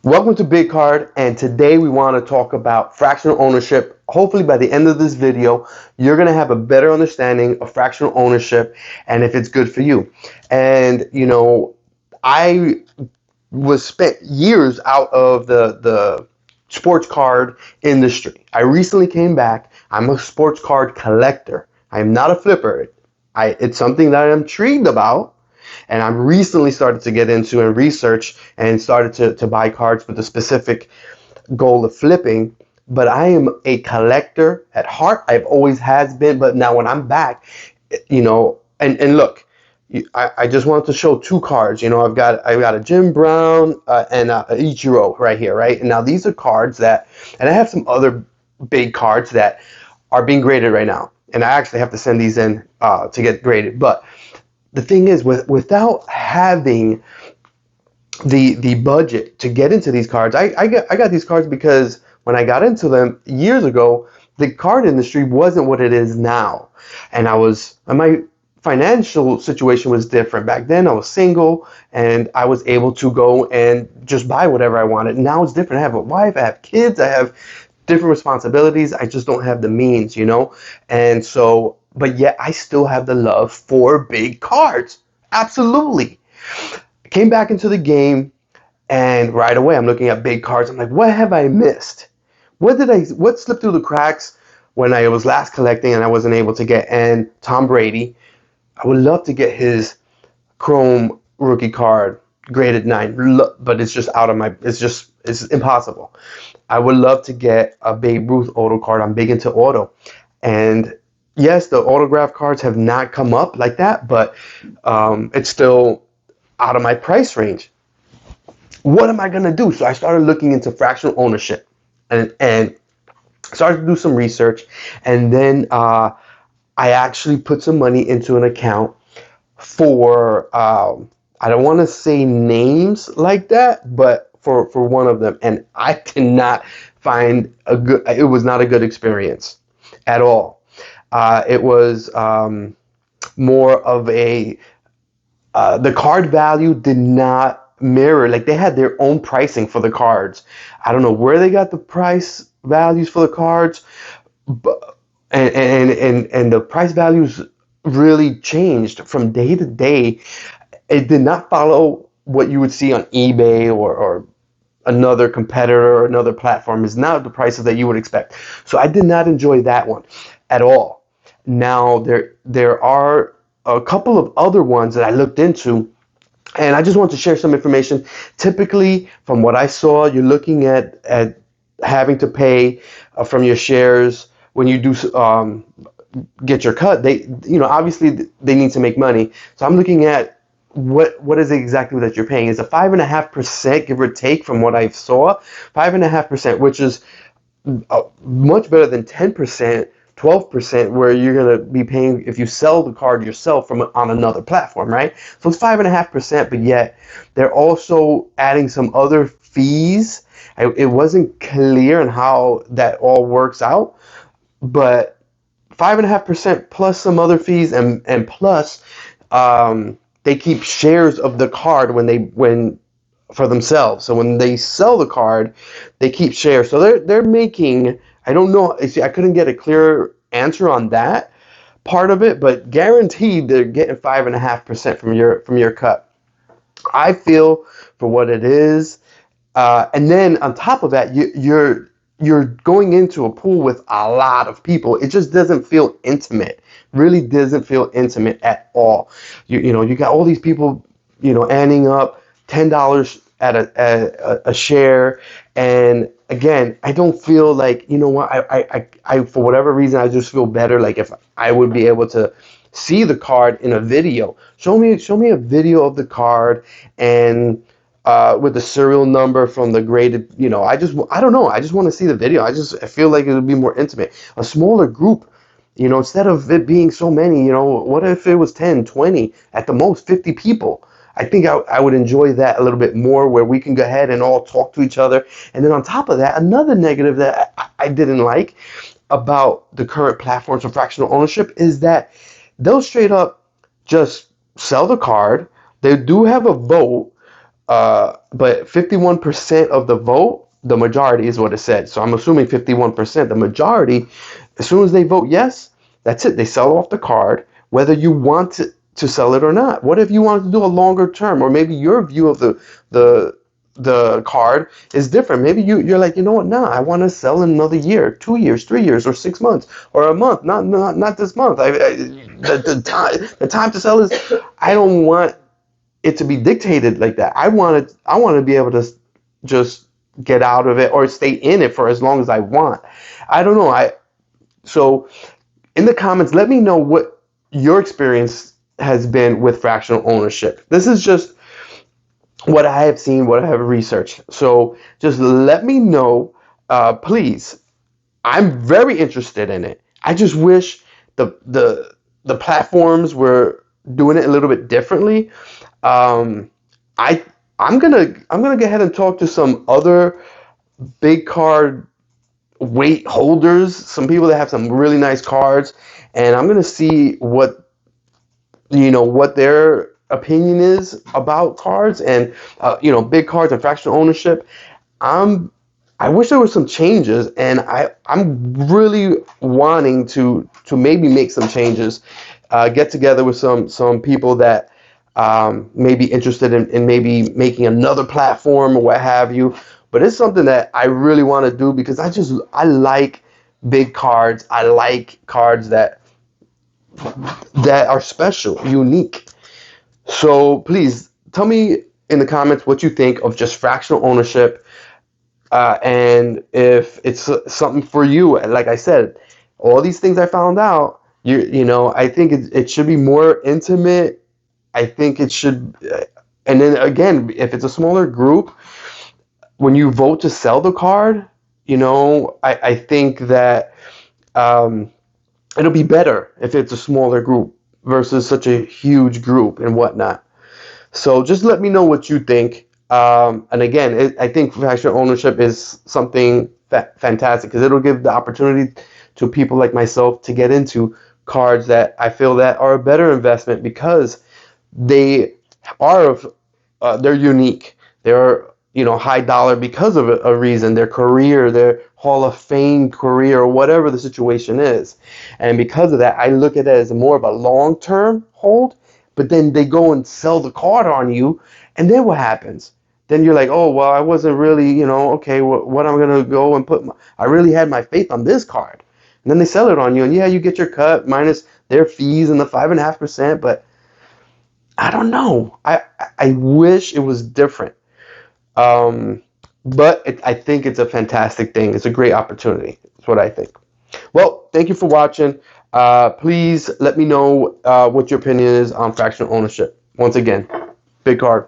Welcome to Big Card, and today we want to talk about fractional ownership. Hopefully by the end of this video, you're going to have a better understanding of fractional ownership and if it's good for you. And I was spent years out of the sports card industry. I recently came back. I'm a sports card collector. I'm not a flipper. It's something that I'm intrigued about. And I'm recently started to get into and research and started to buy cards with the specific goal of flipping. But I am a collector at heart. I've always has been. But now when I'm back, and look, I just wanted to show two cards. I've got a Jim Brown and a Ichiro right here, right? And now these are cards that, and I have some other big cards that are being graded right now. And I actually have to send these in to get graded. But the thing is, without having the budget to get into these cards, I got these cards because when I got into them years ago, the card industry wasn't what it is now, and my financial situation was different back then. I was single, and I was able to go and just buy whatever I wanted. Now it's different. I have a wife, I have kids, I have different responsibilities. I just don't have the means, and so. But yet I still have the love for big cards. Absolutely. Came back into the game, and right away I'm looking at big cards. I'm like, what have I missed? What slipped through the cracks when I was last collecting and I wasn't able to get? And Tom Brady, I would love to get his Chrome rookie card graded 9, but it's just it's impossible. I would love to get a Babe Ruth auto card. I'm big into auto. And yes, the autograph cards have not come up like that, but it's still out of my price range. What am I going to do? So I started looking into fractional ownership and started to do some research. And then I actually put some money into an account for, I don't want to say names like that, but for one of them. And I did not find it was not a good experience at all. It was more of the card value did not mirror, like they had their own pricing for the cards. I don't know where they got the price values for the cards, but and the price values really changed from day to day. It did not follow what you would see on eBay or another competitor or another platform. Is not the prices that you would expect. So I did not enjoy that one at all. Now there are a couple of other ones that I looked into, and I just want to share some information. Typically, from what I saw, you're looking at having to pay from your shares when you do get your cut. They obviously they need to make money. So I'm looking at what is it exactly that you're paying. It's a 5.5%, give or take, from what I saw. 5.5%, which is much better than 10%. 12%, where you're going to be paying if you sell the card yourself on another platform, right? So it's 5.5%, but yet they're also adding some other fees. It wasn't clear on how that all works out, but 5.5% plus some other fees, and plus they keep shares of the card when for themselves. So when they sell the card, they keep shares. So they're making, I don't know. See, I couldn't get a clear answer on that part of it, but guaranteed they're getting 5.5% from your cut. I feel for what it is, and then on top of that, you're going into a pool with a lot of people. It just doesn't feel intimate. Really doesn't feel intimate at all. You got all these people, ending up $10 at a share. And again, I don't feel like, what, I for whatever reason, I just feel better like if I would be able to see the card in a video. Show me a video of the card, and with the serial number from the graded, I don't know. I just want to see the video. I feel like it would be more intimate. A smaller group, instead of it being so many, what if it was 10, 20, at the most 50 people? I think I would enjoy that a little bit more, where we can go ahead and all talk to each other. And then on top of that, another negative that I didn't like about the current platforms of fractional ownership is that they'll straight up just sell the card. They do have a vote, But 51% of the vote, the majority is what it said. So I'm assuming 51%, the majority, as soon as they vote yes, that's it. They sell off the card, whether you want to sell it or not. What if you want to do a longer term, or maybe your view of the the card is different. Maybe you're like, you know what? Nah, I want to sell in another year, 2 years, 3 years, or 6 months, or a month. Not this month. The time to sell is. I don't want it to be dictated like that. I want to be able to just get out of it or stay in it for as long as I want. I don't know. So in the comments, let me know what your experience has been with fractional ownership. This is just what I have seen, what I have researched. So just let me know, please. I'm very interested in it. I just wish the platforms were doing it a little bit differently. Um, I I'm gonna go ahead and talk to some other big card weight holders, some people that have some really nice cards, and I'm gonna see what their opinion is about cards and big cards and fractional ownership. I'm I wish there were some changes, and I'm really wanting to maybe make some changes, get together with some people that may be interested in maybe making another platform or what have you. But it's something that I really want to do because I like big cards. I like cards that are special, unique. So please tell me in the comments what you think of just fractional ownership, and if it's something for you. Like I said, all these things I found out, I think it should be more intimate. I think it should, and then again, if it's a smaller group, when you vote to sell the card, I think that um, it'll be better if it's a smaller group versus such a huge group and whatnot. So just let me know what you think. And again, I think fractional ownership is something fantastic because it'll give the opportunity to people like myself to get into cards that I feel that are a better investment because they are they're unique. They're high dollar because of a reason, their career, their Hall of Fame career, or whatever the situation is. And because of that, I look at it as more of a long term hold. But then they go and sell the card on you, and then what happens? Then you're like, oh well, I wasn't really, okay, what I'm gonna go and I really had my faith on this card, and then they sell it on you, and yeah, you get your cut minus their fees and the 5.5%, but I don't know. I wish it was different. Um, but I think it's a fantastic thing. It's a great opportunity. That's what I think. Well, thank you for watching. Please let me know what your opinion is on fractional ownership. Once again, big card.